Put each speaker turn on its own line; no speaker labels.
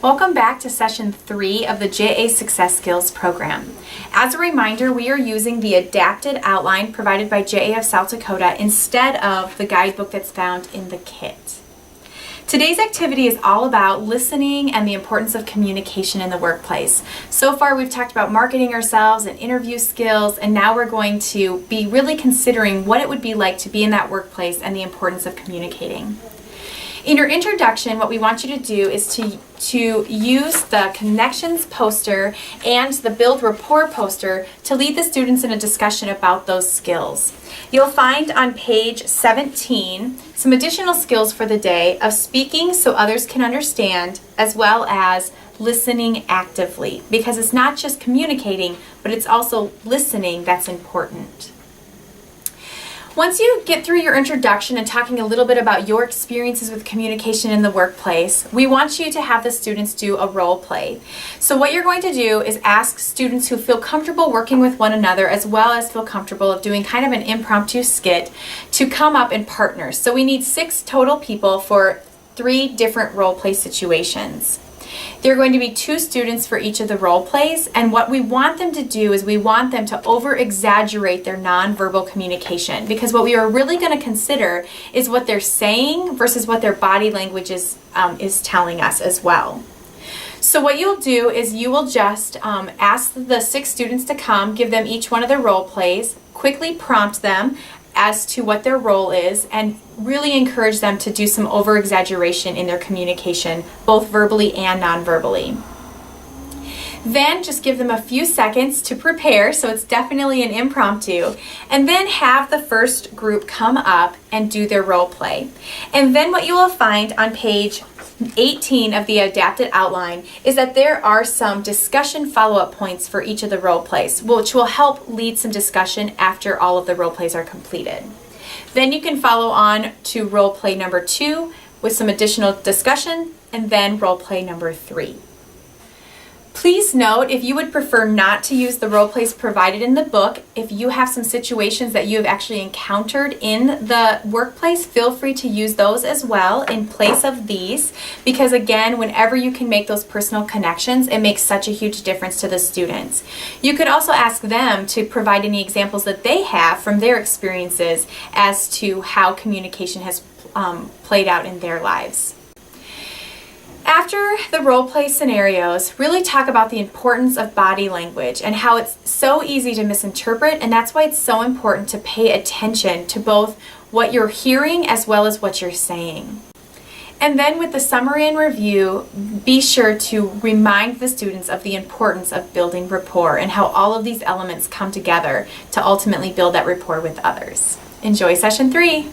Welcome back to session 3 of the JA Success Skills program. As a reminder, we are using the adapted outline provided by JA of South Dakota instead of the guidebook that's found in the kit. Today's activity is all about listening and the importance of communication in the workplace. So far we've talked about marketing ourselves and interview skills, and now we're going to be really considering what it would be like to be in that workplace and the importance of communicating. In your introduction, what we want you to do is to use the connections poster and the build rapport poster to lead the students in a discussion about those skills. You'll find on page 17 some additional skills for the day of speaking so others can understand, as well as listening actively, because it's not just communicating, but it's also listening that's important. Once you get through your introduction and talking a little bit about your experiences with communication in the workplace, we want you to have the students do a role play. So what you're going to do is ask students who feel comfortable working with one another, as well as feel comfortable of doing kind of an impromptu skit, to come up in partners. So we need 6 total people for 3 different role play situations. There are going to be 2 students for each of the role plays, and what we want them to do is we want them to over-exaggerate their nonverbal communication, because what we are really going to consider is what they're saying versus what their body language is telling us as well. So what you'll do is you will just ask the 6 students to come, give them each one of their role plays, quickly prompt them as to what their role is, and really encourage them to do some over-exaggeration in their communication, both verbally and non-verbally. Then just give them a few seconds to prepare, so it's definitely an impromptu, and then have the first group come up and do their role play. And then what you will find on page 18 of the adapted outline is that there are some discussion follow-up points for each of the role plays, which will help lead some discussion after all of the role plays are completed. Then you can follow on to role play number 2 with some additional discussion, and then role play number 3. Please note, if you would prefer not to use the role plays provided in the book, if you have some situations that you have actually encountered in the workplace, feel free to use those as well in place of these, because again, whenever you can make those personal connections, it makes such a huge difference to the students. You could also ask them to provide any examples that they have from their experiences as to how communication has played out in their lives. After the role play scenarios, really talk about the importance of body language and how it's so easy to misinterpret, and that's why it's so important to pay attention to both what you're hearing as well as what you're saying. And then with the summary and review, be sure to remind the students of the importance of building rapport and how all of these elements come together to ultimately build that rapport with others. Enjoy session 3!